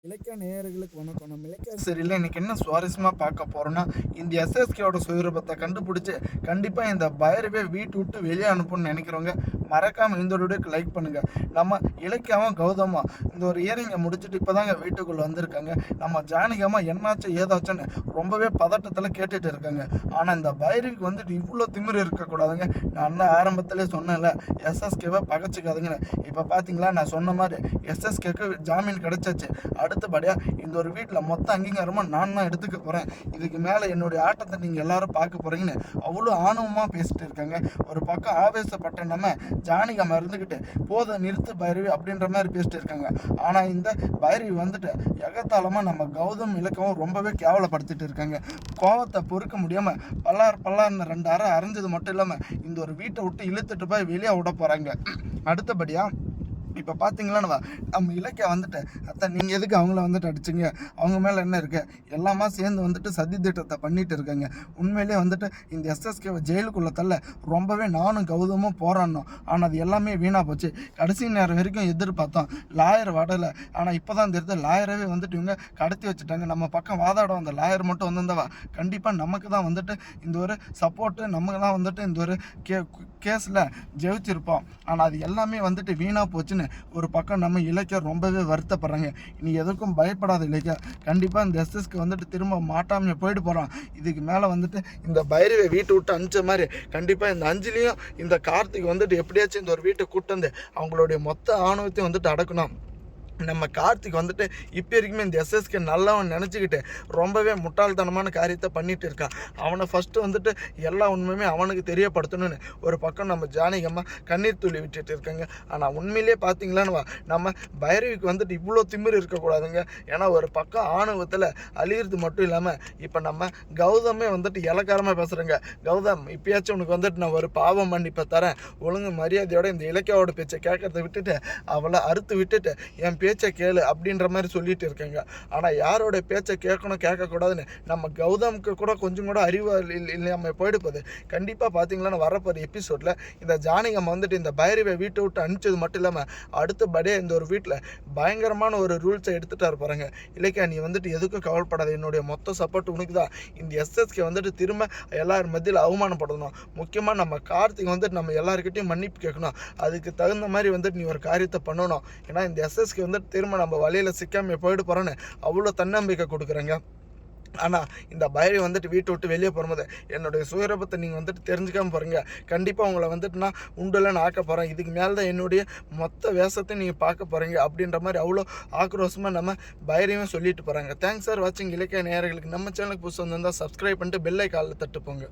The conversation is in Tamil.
இலக்கிய நேயர்களுக்கு வணக்கம். நம்ம இலக்கிய சரியில்லை, இன்னைக்கு என்ன சுவாரஸ்யமாக பார்க்க போகிறோன்னா, இந்த எஸ்எஸ்கேவோட சுயரூபத்தை கண்டுபிடிச்சி கண்டிப்பாக இந்த பைரவே வீட்டு விட்டு வெளியே அனுப்பணும்னு நினைக்கிறவங்க மறக்காமல் இந்த வீடியோக்கு லைக் பண்ணுங்கள். நம்ம இலக்கியாவும் கௌதமும் இந்த ஒரு இயரிங்கை முடிச்சுட்டு இப்போ தாங்க வீட்டுக்குள்ளே வந்திருக்காங்க. நம்ம ஜானகியம்மா என்னாச்சு ஏதாச்சுன்னு ரொம்பவே பதட்டத்தில் கேட்டுட்டு இருக்காங்க. ஆனால் இந்த பைரவிக்கு வந்துட்டு இவ்வளோ திமிரு இருக்கக்கூடாதுங்க. நான் தான் ஆரம்பத்திலே சொன்னேன்ல, எஸ்எஸ்கேவை பகச்சிக்காதுங்கன்னு. இப்போ பார்த்தீங்களா, நான் சொன்ன மாதிரி எஸ்எஸ்கேக்கு ஜாமீன் கிடைச்சாச்சு. அடுத்தபடியாக இந்த ஒரு வீட்டில் மொத்த அங்கீகாரமாக நான் தான் எடுத்துக்க போகிறேன். இதுக்கு மேலே என்னுடைய ஆட்டத்தை நீங்கள் எல்லாரும் பார்க்க போகிறீங்கன்னு அவ்வளோ ஆணவமாக பேசிட்டு இருக்காங்க. ஒரு பக்கம் ஆவேசப்பட்ட நம்ம ஜானகியம்மா இருந்துக்கிட்டு போதை நிறுத்து பைரவி அப்படின்ற மாதிரி பேசிட்டு இருக்காங்க. ஆனால் இந்த பைரவி வந்துட்டு எகத்தாளமாக நம்ம கௌதம் இலக்கவும் ரொம்பவே கேவலப்படுத்திட்டு இருக்காங்க. கோவத்தை பொறுக்க முடியாமல் பல்லார்னு 2 அறை அரைஞ்சது மட்டும் இல்லாமல் இந்த ஒரு வீட்டை விட்டு இழுத்துட்டு போய் வெளியே விட போகிறாங்க. அடுத்தபடியாக இப்போ பார்த்தீங்களா, நம்ம இலக்கிய வந்துட்டு அத்தை நீங்கள் எதுக்கு அவங்கள வந்துட்டு அடிச்சிங்க, அவங்க மேலே என்ன இருக்குது, எல்லாமே சேர்ந்து வந்துட்டு சதி திட்டத்தை பண்ணிட்டு இருக்காங்க. உண்மையிலே வந்துட்டு இந்த எஸ்எஸ்கேவை ஜெயிலுக்குள்ளே தள்ள ரொம்பவே நானும் கௌதமும் போராடணும். ஆனால் அது எல்லாமே வீணாக போச்சு. கடைசி நேரம் வரைக்கும் எதிர்பார்த்தோம், லாயர் வரலை. ஆனால் இப்போ தான் தெரியுது லாயரவே வந்துட்டு இவங்க கடத்தி வச்சுட்டாங்க. நம்ம பக்கம் வாதாட வந்த லாயர் மட்டும் வந்திருந்தவா கண்டிப்பாக நமக்கு தான் வந்துட்டு இந்த ஒரு சப்போர்ட்டு, நமக்கு தான் வந்துட்டு இந்த ஒரு கேஸில் ஜெயிச்சிருப்போம். ஆனால் அது எல்லாமே வந்துட்டு வீணாக போச்சுன்னு ஒரு பக்கம் நம்ம இலக்கியம் ரொம்பவே வருத்தப்படுறாங்க. நீ எதுக்கும் பயப்படாத இலக்கியம், கண்டிப்பாக இந்த எஸ்எஸ்க்கு வந்துட்டு திரும்ப மாட்டாமல் போயிட்டு போகிறான். இதுக்கு மேலே வந்துட்டு இந்த பைரவை வீட்டை விட்டு அனுப்பிச்ச மாதிரி கண்டிப்பாக இந்த அஞ்சலியும் இந்த கார்த்திக் வந்துட்டு எப்படியாச்சும் இந்த ஒரு வீட்டை கூட்டு வந்து அவங்களுடைய மொத்த ஆணவத்தையும் வந்துட்டு அடக்கணும். நம்ம கார்த்திக் வந்துட்டு இப்போ வரைக்குமே இந்த எஸ்எஸ்கே நல்லவன் நினச்சிக்கிட்டு ரொம்பவே முட்டாள்தனமான காரியத்தை பண்ணிகிட்டு இருக்கான். அவனை ஃபஸ்ட்டு வந்துட்டு எல்லா உண்மையுமே அவனுக்கு தெரியப்படுத்தணும்னு ஒரு பக்கம் நம்ம ஜானகியம்மா கண்ணீர் துளி விட்டுட்டு இருக்காங்க. ஆனால் உண்மையிலே பார்த்தீங்களான்னு நம்ம பைரவிக்கு வந்துட்டு இவ்வளோ திமிரு இருக்கக்கூடாதுங்க. ஏன்னா ஒரு பக்கம் ஆணவத்தில் அழியிறது மட்டும் இல்லாமல் இப்போ நம்ம கௌதமே வந்துட்டு இலக்காரமாக பேசுகிறேங்க. கௌதம், இப்பயாச்சும் உனக்கு வந்துட்டு நான் ஒரு பாவம் மன்னிப்பை தரேன், ஒழுங்கு மரியாதையோட இந்த இலக்கியாவோட பேச்சை கேட்கறத விட்டுட்டு அவளை அறுத்து விட்டுட்டு என் பேச்சை கேளு அப்படின்ற மாதிரி சொல்லிட்டு இருக்காங்க. ஆனால் யாரோட பேச்சை கேட்கணும் கேட்கக்கூடாதுன்னு நம்ம கௌதமுக்கு கூட கொஞ்சம் கூட அறிவு இல்லாமல் போயிடுப்போது. கண்டிப்பாக பார்த்தீங்களான்னு வரப்போகிற எபிசோடில் இந்த ஜானகியம்மா வந்துட்டு இந்த பைரவை வீட்டை விட்டு அனுப்பிச்சது மட்டும் இல்லாமல் அடுத்தபடியே இந்த ஒரு வீட்டில் பயங்கரமான ஒரு ரூல்ஸை எடுத்துகிட்டு இருப்பாருங்க. இல்லைக்கா, நீ வந்துட்டு எதுக்கும் கவலைப்படாத, என்னுடைய மொத்த சப்போர்ட் உனக்கு தான். இந்த எஸ்எஸ்கே வந்துட்டு திரும்ப எல்லார் மத்தியில் அவமானப்படணும். முக்கியமாக நம்ம கார்த்திக் வந்துட்டு நம்ம எல்லாருக்கிட்டையும் மன்னிப்பு கேட்கணும். அதுக்கு தகுந்த மாதிரி வந்துட்டு நீ ஒரு காரியத்தை பண்ணணும். ஏன்னா இந்த எஸ்எஸ்கே வந்துட்டு திரும்ப நம்ம வழியில் சிக்காமல் போயிட்டு போகிறோன்னு அவ்வளோ தன்னம்பிக்கை கொடுக்குறேங்க. ஆனால் இந்த பைரவி வந்துட்டு வீட்டை விட்டு வெளியே போகும்போது என்னுடைய சுயரூபத்தை நீங்கள் வந்துட்டு தெரிஞ்சுக்காமல் போகிறீங்க. கண்டிப்பாக உங்களை வந்துட்டு நான் உண்டுலன்னு ஆக்க போகிறேன். இதுக்கு மேலே தான் என்னுடைய மொத்த வேஷத்தை நீங்கள் பார்க்க போகிறீங்க அப்படின்ற மாதிரி அவ்வளோ ஆக்ரோஷமாக நம்ம பைரவியும் சொல்லிட்டு போகிறாங்க. தேங்க்ஸ் ஃபார் வாட்சிங். இலக்கிய நேயர்களுக்கு நம்ம சேனலுக்கு புதுசு வந்திருந்தால் சப்ஸ்கிரைப் பண்ணிட்டு பெல் ஐகானில் தட்டு போங்க.